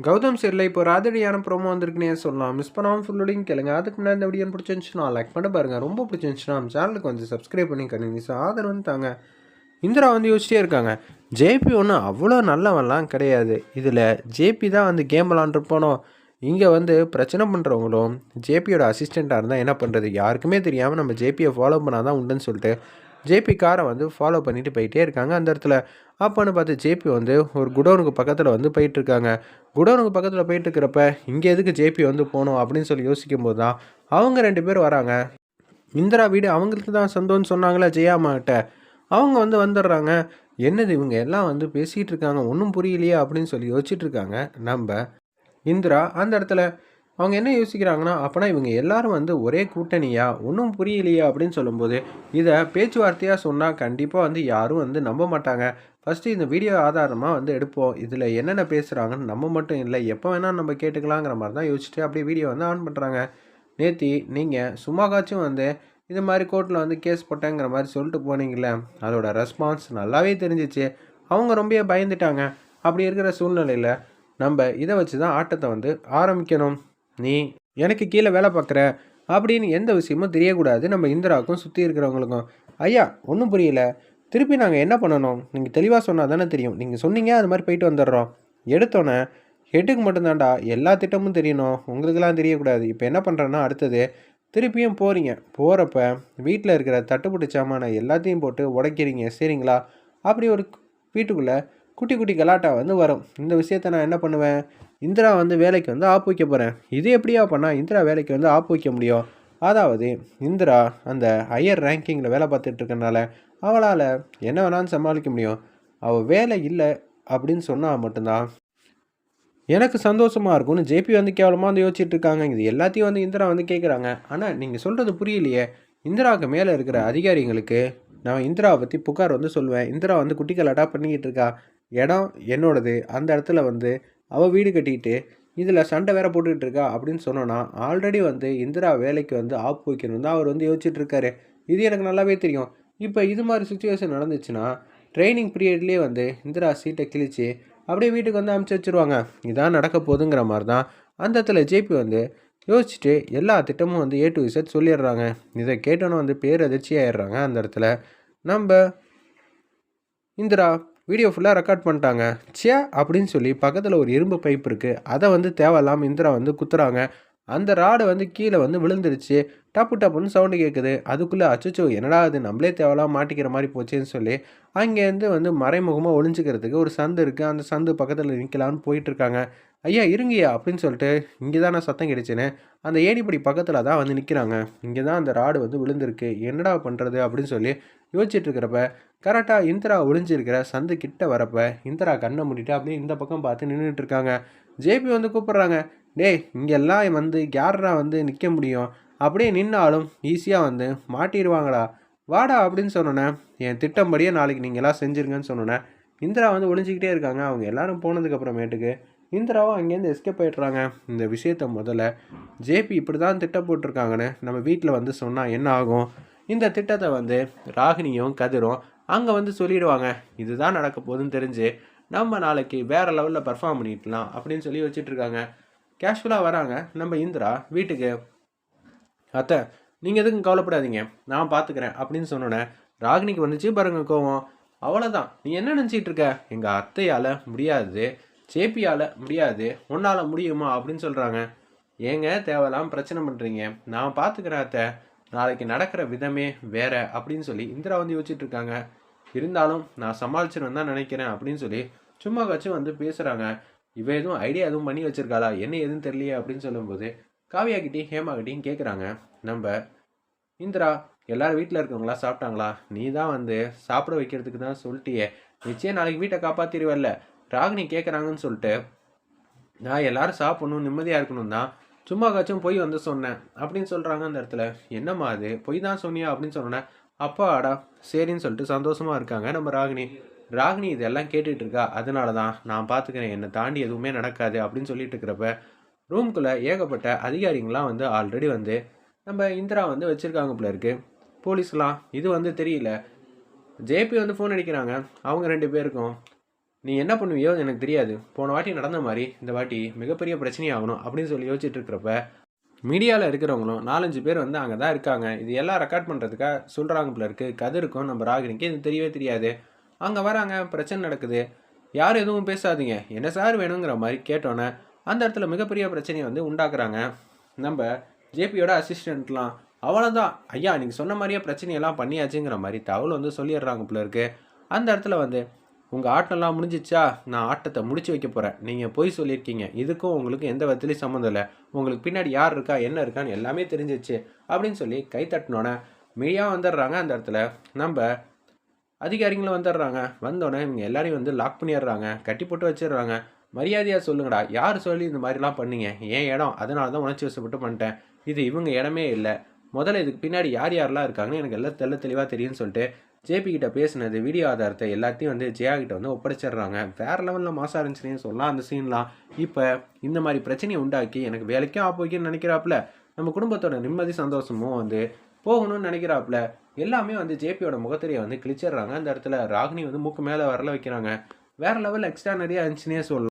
கௌதம் சரியில்ல இப்போ ஒரு அதிரடியான ப்ரோமோ வந்திருக்குன்னே சொல்லலாம். மிஸ் பண்ணாமல் ஃபுல்லோடையும் கேளுங்க. அதுக்கு முன்னாடி இந்த வீடியோ பிடிச்சிருந்துச்சுன்னா லைக் பண்ணி பாருங்கள். ரொம்ப பிடிச்சிருந்துச்சுன்னா நம்ம சேனலுக்கு வந்து சப்ஸ்கிரைப் பண்ணி கண்டினியூஸாக ஆதரவு தாங்க. இந்திரா வந்து யோசிச்சிட்டே இருக்காங்க. ஜேபி ஒன்றும் அவ்வளோ நல்லவன்லாம் கிடையாது. இதில் ஜேபி தான் வந்து கேம் விளாண்டுருப்பானோ. இங்கே வந்து பிரச்சனை பண்ணுறவங்களும் ஜேபியோட அசிஸ்டண்ட்டாக இருந்தால் என்ன பண்ணுறது, யாருக்குமே தெரியாமல் நம்ம ஜேபியை ஃபாலோ பண்ணால் தான் உண்டுன்னு சொல்லிட்டு ஜேபி காரை வந்து ஃபாலோ பண்ணிட்டு போயிட்டே இருக்காங்க அந்த இடத்துல. அப்போன்னு பார்த்து ஜேபி வந்து ஒரு குடோனுக்கு பக்கத்தில் வந்து போயிட்டுருக்காங்க. குடோனுக்கு பக்கத்தில் போயிட்டு இருக்கிறப்ப இங்கே எதுக்கு ஜேபி வந்து போகணும் அப்படின்னு சொல்லி யோசிக்கும் போது தான் அவங்க 2 பேர் வராங்க. இந்திரா வீடு அவங்களுக்கு தான் சொந்தம்னு சொன்னாங்களே ஜெயாமாட்ட, அவங்க வந்து வந்துடுறாங்க. என்னது இவங்க எல்லாம் வந்து பேசிகிட்டு இருக்காங்க, ஒன்றும் புரியலையே அப்படின்னு சொல்லி யோசிச்சுட்டு இருக்காங்க நம்ம இந்திரா. அந்த இடத்துல அவங்க என்ன யோசிக்கிறாங்கன்னா, அப்போனா இவங்க எல்லாரும் வந்து ஒரே கூட்டணியா, ஒன்றும் புரியலையா அப்படின்னு சொல்லும்போது, இதை பேச்சுவார்த்தையாக சொன்னால் கண்டிப்பாக வந்து யாரும் வந்து நம்ப மாட்டாங்க. ஃபஸ்ட்டு இந்த வீடியோ ஆதாரமாக வந்து எடுப்போம். இதில் என்னென்ன பேசுகிறாங்கன்னு நம்ம மட்டும் இல்லை, எப்போ வேணால் நம்ம கேட்டுக்கலாங்கிற மாதிரி தான் யோசிச்சுட்டு அப்படியே வீடியோ வந்து ஆன் பண்ணுறாங்க. நேத்தி நீங்கள் சும்மாக்காச்சும் வந்து இது மாதிரி கோர்ட்டில் வந்து கேஸ் போட்டேங்கிற மாதிரி சொல்லிட்டு போனீங்களே, அதோட ரெஸ்பான்ஸ் நல்லாவே தெரிஞ்சிச்சு. அவங்க ரொம்ப பயந்துட்டாங்க. அப்படி இருக்கிற சூழ்நிலையில் நம்ம இதை வச்சு தான் ஆட்டத்தை வந்து ஆரம்பிக்கணும். நீ எனக்கு கீழே வேலை பார்க்குற அப்படின்னு எந்த விஷயமும் தெரியக்கூடாது நம்ம இந்திராவுக்கும் சுற்றி இருக்கிறவங்களுக்கும். ஐயா ஒன்றும் புரியல, திருப்பி நாங்கள் என்ன பண்ணணும், நீங்கள் தெளிவாக சொன்னால் தானே தெரியும். நீங்கள் சொன்னீங்க அது மாதிரி போயிட்டு வந்துடுறோம். எடுத்தோன்னே ஹெட்டுக்கு மட்டும்தான்டா எல்லா திட்டமும் தெரியணும், உங்களுக்கெல்லாம் தெரியக்கூடாது. இப்போ என்ன பண்ணுறேன்னா அடுத்தது திருப்பியும் போகிறீங்க, போகிறப்ப வீட்டில் இருக்கிற தட்டுப்பட்டு சாமான எல்லாத்தையும் போட்டு உடைக்கிறீங்க சரிங்களா. அப்படி ஒரு வீட்டுக்குள்ளே குட்டி குட்டி கலாட்டா வந்து வரும். இந்த விஷயத்த நான் என்ன பண்ணுவேன், இந்திரா வந்து வேலைக்கு வந்து ஆப்பு வைக்க போகிறேன். இது எப்படியா பண்ணால் இந்திரா வேலைக்கு வந்து ஆப்பு வைக்க முடியும். அதாவது இந்திரா அந்த ஹையர் ரேங்கிங்கில் வேலை பார்த்துட்டு இருக்கனால அவளால் என்ன வேணாலும் சமாளிக்க முடியும். அவள் வேலை இல்லை அப்படின்னு சொன்னால் மட்டும்தான் எனக்கு சந்தோஷமாக இருக்கும்னு ஜேபி வந்து கேவலமாக வந்து யோசிச்சுட்டு இருக்காங்க. இது எல்லாத்தையும் வந்து இந்திரா வந்து கேட்குறாங்க. ஆனால் நீங்கள் சொல்கிறது புரியலையே, இந்திராவுக்கு மேலே இருக்கிற அதிகாரிங்களுக்கு நான் இந்திராவை பற்றி புகார் வந்து சொல்லுவேன். இந்திரா வந்து குட்டி கலாட்டா பண்ணிக்கிட்டு இருக்கா, இடம் என்னோடது, அந்த இடத்துல வந்து அவள் வீடு கட்டிக்கிட்டு இதில் சண்டை வேற போட்டுக்கிட்டு இருக்கா அப்படின்னு சொன்னோன்னா, ஆல்ரெடி வந்து இந்திரா வேலைக்கு வந்து ஆப்பு வைக்கணும் தான் அவர் வந்து யோசிச்சுட்டு இருக்காரு. இது எனக்கு நல்லாவே தெரியும். இப்போ இது மாதிரி சுச்சுவேஷன் நடந்துச்சுன்னா ட்ரைனிங் பீரியட்லேயே வந்து இந்திரா சீட்டை கிழிச்சு அப்படியே வீட்டுக்கு வந்து அனுப்பிச்சி வச்சுருவாங்க. இதான் நடக்க போகுதுங்கிற மாதிரி தான் அந்த இடத்துல ஜேபி வந்து யோசிச்சுட்டு எல்லா திட்டமும் வந்து A to Z சொல்லிடுறாங்க. இதை கேட்டோன்னு வந்து பேரதிர்ச்சி ஆயிடுறாங்க அந்த இடத்துல நம்ம இந்திரா. வீடியோ ஃபுல்லாக ரெக்கார்ட் பண்ணிட்டாங்க. ச்சே அப்படின்னு சொல்லி பக்கத்தில் ஒரு இரும்பு பைப் இருக்குது, அதை வந்து தேவையில்லாமல் இந்திரா வந்து குத்துறாங்க. அந்த ராடு வந்து கீழே வந்து விழுந்துருச்சு. டப்பு டப்புன்னு சவுண்டு கேட்குது. அதுக்குள்ளே அச்சச்சோ என்னடா அது நம்மளே தேவையில்லாம மாட்டிக்கிற மாதிரி போச்சேன்னு சொல்லி அங்கேருந்து வந்து மறைமுகமாக ஒளிஞ்சிக்கிறதுக்கு ஒரு சந்து இருக்குது. அந்த சந்து பக்கத்தில் நிற்கலான்னு போயிட்டுருக்காங்க. ஐயா இருங்கய்யா அப்படின்னு சொல்லிட்டு இங்கே தான் நான் சத்தம் கிடைச்சேன்னு அந்த ஏணிப்படி பக்கத்தில் தான் வந்து நிற்கிறாங்க. இங்கே தான் அந்த ராடு வந்து விழுந்திருக்கு, என்னடா பண்ணுறது அப்படின்னு சொல்லி யோசிச்சுட்டு இருக்கிறப்ப கரெக்டாக இந்திரா ஒளிஞ்சிருக்கிற சந்து கிட்ட வரப்ப இந்திரா கண்ணை மூடிட்டு அப்படியே இந்த பக்கம் பார்த்து நின்றுட்டு இருக்காங்க. ஜேபி வந்து கூப்பிட்றாங்க, டேய் இங்கெல்லாம் வந்து யாரா வந்து நிற்க முடியும், அப்படியே நின்னாலும் ஈஸியாக வந்து மாட்டிடுவாங்களா, வாடா அப்படின்னு சொன்னோன்னே என் திட்டம்படியே நாளைக்கு நீங்கள் எல்லாம் செஞ்சுருங்கன்னு சொன்னோன்னே இந்திரா வந்து ஒளிஞ்சிக்கிட்டே இருக்காங்க. அவங்க எல்லாரும் போனதுக்கப்புறமேட்டுக்கு இந்திராவும் அங்கேருந்து எஸ்கேப் ஆகிடுறாங்க. இந்த விஷயத்த முதல்ல ஜேபி இப்படி தான் திட்டம் போட்டிருக்காங்கன்னு நம்ம வீட்டில் வந்து சொன்னால் என்ன ஆகும், இந்த திட்டத்தை வந்து ராகினியும் கதிரும் அங்கே வந்து சொல்லிடுவாங்க. இதுதான் நடக்க போகுதுன்னு தெரிஞ்சு நம்ம நாளைக்கு வேறு லெவலில் பர்ஃபார்ம் பண்ணிடலாம் அப்படின்னு சொல்லி வச்சிட்ருக்காங்க. கேஷுவலாக வராங்க நம்ம இந்திரா வீட்டுக்கு. அத்தை நீங்கள் எதுக்கும் கவலைப்படாதீங்க, நான் பார்த்துக்கிறேன் அப்படின்னு சொன்னோன்னே ராகினிக்கு வந்துச்சு பாருங்க கோவம். அவ்வளோதான், நீ என்ன நினச்சிட்டு இருக்க, எங்கள் அத்தையால் முடியாது, ஜேபியால் முடியாது, உன்னால் முடியுமா அப்படின்னு சொல்கிறாங்க. ஏங்க தேவையில்லாமல் பிரச்சனை பண்ணுறீங்க, நான் பார்த்துக்கிறேன் அத்தை, நாளைக்கு நடக்கிற விதமே வேற அப்படின்னு சொல்லி இந்திரா வந்து யோசிச்சுட்டு இருக்காங்க. இருந்தாலும் நான் சமாளிச்சிருவேன் தான் நினைக்கிறேன் அப்படின்னு சொல்லி சும்மா கச்சும் வந்து பேசுகிறாங்க. இவ எதுவும் ஐடியா எதுவும் பண்ணி வச்சிருக்காளா என்ன எதுவும் தெரியலையே அப்படின்னு சொல்லும்போது காவியாக்கிட்டையும் ஹேமாக்கிட்டையும் கேட்குறாங்க நம்ம இந்திரா. எல்லாரும் வீட்டில் இருக்கவங்களா சாப்பிட்டாங்களா, நீ தான் வந்து சாப்பிட வைக்கிறதுக்கு தான் சொல்லிட்டியே, நிச்சயம் நாளைக்கு வீட்டை காப்பாற்றிடுவல்ல, ராகினி கேட்குறாங்கன்னு சொல்லிட்டு நான் எல்லாரும் சாப்பிடணும் நிம்மதியாக இருக்கணும் தான் சும்மா காச்சும் போய் வந்து சொன்னேன் அப்படின்னு சொல்கிறாங்க. அந்த இடத்துல என்னம்மா அது பொய் தான் சொன்னியா அப்படின்னு சொன்னேன். அப்பா ஆடா சரின்னு சொல்லிட்டு சந்தோஷமாக இருக்காங்க நம்ம ராகினி. ராகினி இதெல்லாம் கேட்டுட்டு இருக்கா, அதனால தான் நான் பார்த்துக்கிறேன், என்னை தாண்டி எதுவுமே நடக்காது அப்படின்னு சொல்லிட்டு இருக்கிறப்ப ரூம்குள்ளே ஏகப்பட்ட அதிகாரிங்களாம் வந்து ஆல்ரெடி வந்து நம்ம இந்திரா வந்து வச்சுருக்காங்க போல இருக்குது. போலீஸ்லாம் இது வந்து தெரியல. ஜேபி வந்து ஃபோன் அடிக்கிறாங்க அவங்க 2 பேருக்கும். நீ என்ன பண்ணுவியோ எனக்கு தெரியாது. போன வாட்டி நடந்த மாதிரி இந்த வாட்டி மிகப்பெரிய பிரச்சனையாகணும் அப்படின்னு சொல்லி யோசிச்சுட்டு இருக்கிறப்ப மீடியாவில் இருக்கிறவங்களும் 4-5 பேர் வந்து அங்கே தான் இருக்காங்க. இது எல்லாம் ரெக்கார்ட் பண்ணுறதுக்காக சொல்கிறாங்க போல இருக்கு. கதிருக்கும் நம்ம ராகினிக்கு இது தெரியவே தெரியாது. அங்கே வராங்க, பிரச்சனை நடக்குது. யாரும் எதுவும் பேசாதீங்க, என்ன சார் வேணுங்கிற மாதிரி கேட்டோன்னே அந்த இடத்துல மிகப்பெரிய பிரச்சனையை வந்து உண்டாக்குறாங்க நம்ம ஜேபியோட அசிஸ்டண்ட்லாம். அவ்வளோதான் ஐயா, நீங்கள் சொன்ன மாதிரியே பிரச்சனையெல்லாம் பண்ணியாச்சுங்கிற மாதிரி தகவல் வந்து சொல்லிடுறாங்க போல இருக்கு. அந்த இடத்துல வந்து உங்கள் ஆட்டம்லாம் முடிஞ்சிச்சா, நான் ஆட்டத்தை முடிச்சு வைக்க போகிறேன். நீங்கள் போய் சொல்லியிருக்கீங்க, இதுக்கும் உங்களுக்கு எந்த விதத்துலையும் சம்மந்தம் இல்லை. உங்களுக்கு பின்னாடி யார் இருக்கா என்ன இருக்கான்னு எல்லாமே தெரிஞ்சிச்சு அப்படின்னு சொல்லி கை தட்டினோன்னே மீடியா வந்துடுறாங்க. அந்த இடத்துல நம்ம அதிகாரிங்களும் வந்துடுறாங்க. வந்தோடனே இவங்க எல்லாரையும் வந்து லாக் பண்ணிடுறாங்க, கட்டி போட்டு வச்சிடுறாங்க. மரியாதையாக சொல்லுங்கடா, யார் சொல்லி இந்த மாதிரிலாம் பண்ணீங்க? ஏன் இடம், அதனால தான் உணர்ச்சி வசப்பட்டு பண்ணிட்டேன். இது இவங்க இடமே இல்லை. முதல்ல இதுக்கு பின்னாடி யார் யாரெல்லாம் இருக்காங்கன்னு எனக்கு எல்லாம் தெளிவாக தெரியும்னு சொல்லிட்டு ஜேபி கிட்ட பேசினது வீடியோ ஆதாரத்தை எல்லாத்தையும் வந்து ஜெயா கிட்ட வந்து ஒப்படைச்சிடுறாங்க. வேறு லெவலில் மாசா இருந்துச்சுன்னு சொல்லலாம் அந்த சீன்லாம். இப்போ இந்த மாதிரி பிரச்சனையை உண்டாக்கி எனக்கு வேலைக்கும் ஆப்போக்கின்னு நினைக்கிறாப்புல, நம்ம குடும்பத்தோட நிம்மதி சந்தோஷமும் வந்து போகணும்னு நினைக்கிறாப்புல. எல்லாமே வந்து ஜேபியோட முகத்திரையை வந்து கிழிச்சிடுறாங்க. அந்த இடத்துல ராகினி வந்து மூக்கு மேலே வரல வைக்கிறாங்க. வேறு லெவலில் எக்ஸ்ட்ரா நிறையா இருந்துச்சுன்னே சொல்லலாம்.